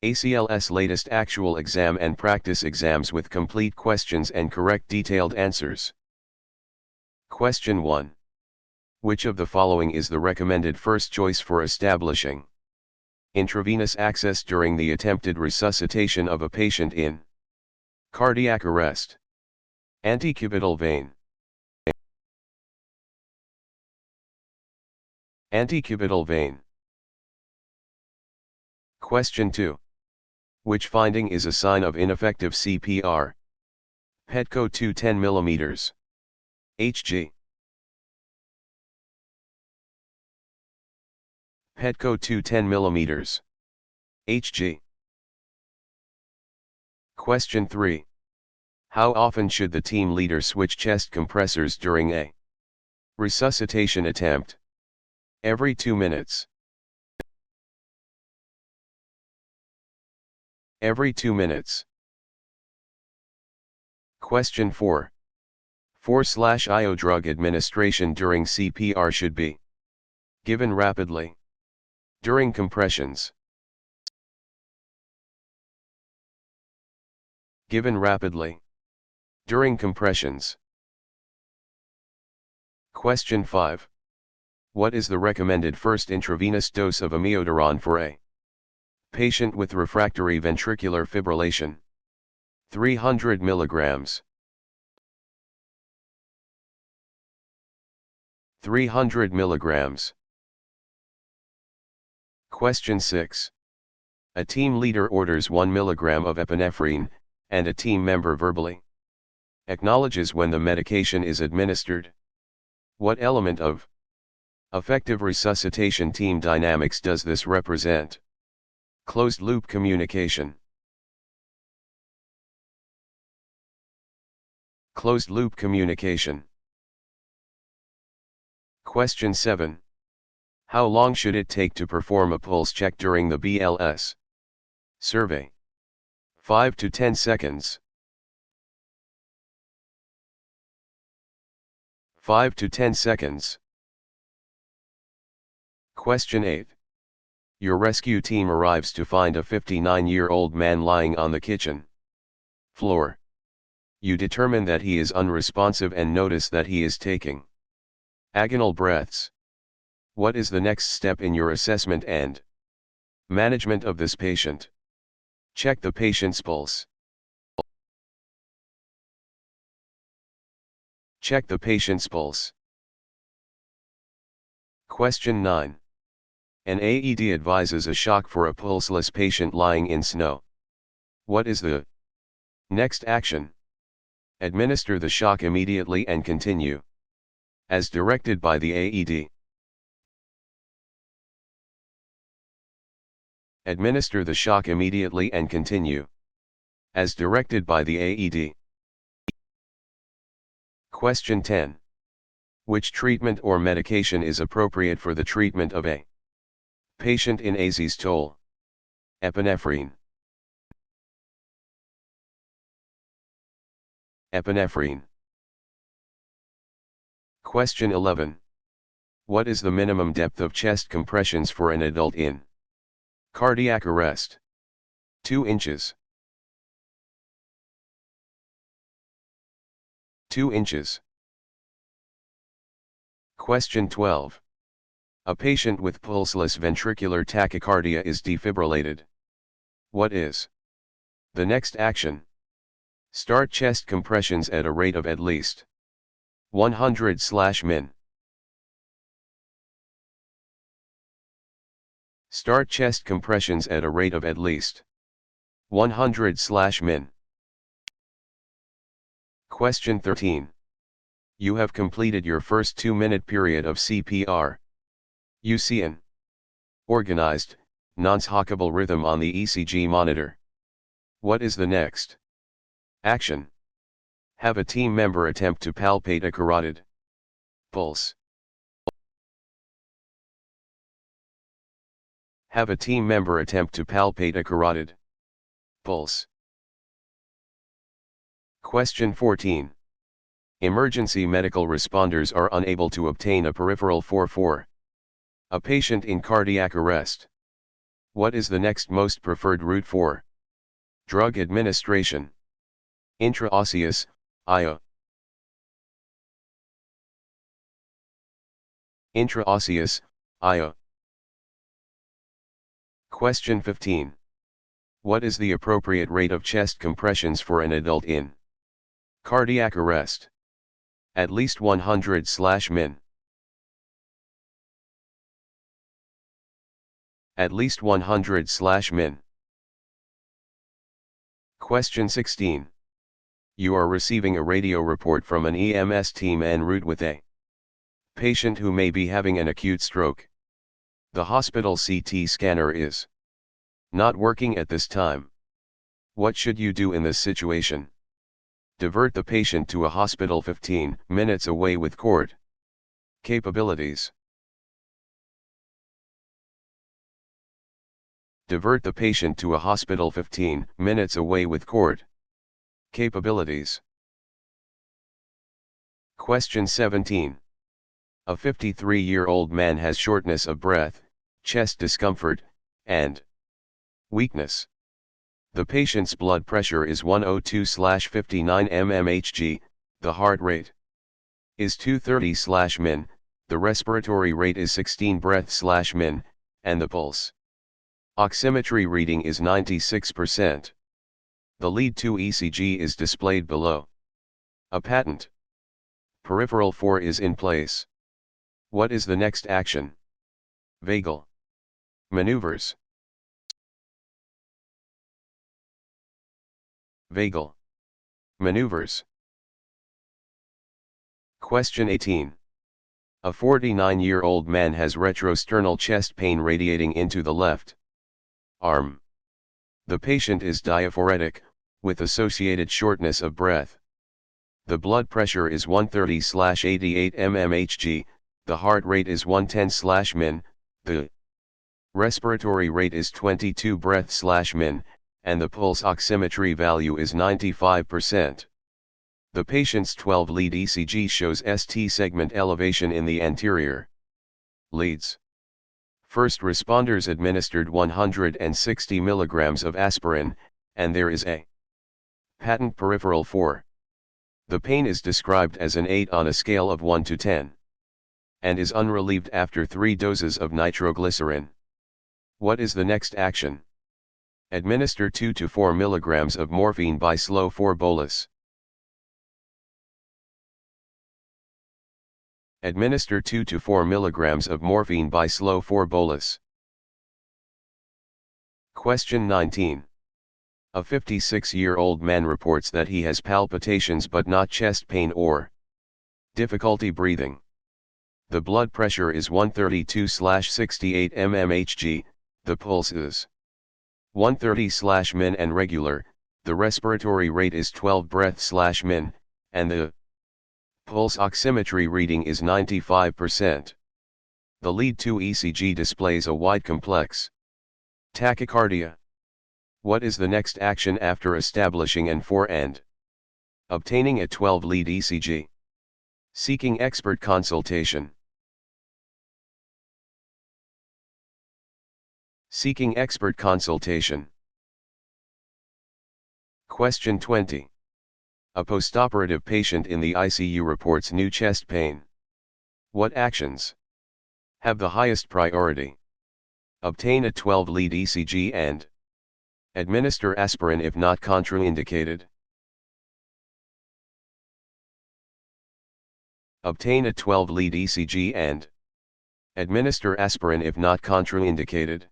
ACLS latest actual exam and practice exams with complete questions and correct detailed answers. Question 1. Which of the following is the recommended first choice for establishing intravenous access during the attempted resuscitation of a patient in cardiac arrest? Antecubital vein. Antecubital vein. Question 2. Which finding is a sign of ineffective CPR? Petco 2 10 mm. Hg. Petco 2 10 mm. Hg. Question 3. How often should the team leader switch chest compressors during a resuscitation attempt? Every 2 minutes. Every 2 minutes. Question 4. 4/IO drug administration during CPR should be given rapidly. During compressions. Given rapidly. During compressions. Question 5. What is the recommended first intravenous dose of amiodarone for a patient with refractory ventricular fibrillation? 300 mg. 300 mg. Question 6. A team leader orders 1 mg of epinephrine, and a team member verbally acknowledges when the medication is administered. What element of effective resuscitation team dynamics does this represent? Closed-loop communication. Closed-loop communication. Question 7. How long should it take to perform a pulse check during the BLS survey? 5 to 10 seconds. 5 to 10 seconds. Question 8. Your rescue team arrives to find a 59-year-old man lying on the kitchen floor. You determine that he is unresponsive and notice that he is taking agonal breaths. What is the next step in your assessment and management of this patient? Check the patient's pulse. Check the patient's pulse. Question 9. An AED advises a shock for a pulseless patient lying in snow. What is the next action? Administer the shock immediately and continue as directed by the AED. Administer the shock immediately and continue as directed by the AED. Question 10. Which treatment or medication is appropriate for the treatment of a patient in AC's toll? Epinephrine. Epinephrine. Question 11. What is the minimum depth of chest compressions for an adult in cardiac arrest? 2 inches. 2 inches. Question 12. A patient with pulseless ventricular tachycardia is defibrillated. What is the next action? Start chest compressions at a rate of at least 100/min. Start chest compressions at a rate of at least 100/min. Question 13. You have completed your first 2-minute period of CPR. You see an organized, non-shockable rhythm on the ECG monitor. What is the next action? Have a team member attempt to palpate a carotid pulse. Have a team member attempt to palpate a carotid pulse. Question 14. Emergency medical responders are unable to obtain a peripheral 4/4. A patient in cardiac arrest. What is the next most preferred route for drug administration? Intraosseous, IA. Intraosseous, IA. Question 15. What is the appropriate rate of chest compressions for an adult in cardiac arrest? At least 100/min. At least 100/min. Question 16. You are receiving a radio report from an EMS team en route with a patient who may be having an acute stroke. The hospital CT scanner is not working at this time. What should you do in this situation? Divert the patient to a hospital 15 minutes away with cord. Capabilities. Divert the patient to a hospital 15 minutes away with cord. Capabilities. Question 17. A 53-year-old man has shortness of breath, chest discomfort, and weakness. The patient's blood pressure is 102/59 mmHg, the heart rate is 230/min, the respiratory rate is 16 breaths/min, and the pulse oximetry reading is 96%. The lead 2 ECG is displayed below. A patent peripheral 4 is in place. What is the next action? Vagal maneuvers. Vagal maneuvers. Question 18. A 49-year-old man has retrosternal chest pain radiating into the left arm. The patient is diaphoretic, with associated shortness of breath. The blood pressure is 130/88 mmHg, the heart rate is 110/min, the respiratory rate is 22 breaths/min, and the pulse oximetry value is 95%. The patient's 12-lead ECG shows ST segment elevation in the anterior leads. First responders administered 160 mg of aspirin, and there is a patent peripheral 4. The pain is described as an 8 on a scale of 1 to 10, and is unrelieved after 3 doses of nitroglycerin. What is the next action? Administer 2 to 4 mg of morphine by slow 4 bolus. Administer 2 to 4 mg of morphine by slow 4 bolus. Question 19. A 56-year-old man reports that he has palpitations but not chest pain or difficulty breathing. The blood pressure is 132/68 mmHg, the pulse is 130/min and regular, the respiratory rate is 12 breaths/min, and the pulse oximetry reading is 95%. The lead 2 ECG displays a wide complex tachycardia. What is the next action after establishing N4 and obtaining a 12-lead ECG? Seeking expert consultation. Seeking expert consultation. Question 20. A postoperative patient in the ICU reports new chest pain. What actions have the highest priority? Obtain a 12-lead ECG and administer aspirin if not contraindicated. Obtain a 12-lead ECG and administer aspirin if not contraindicated.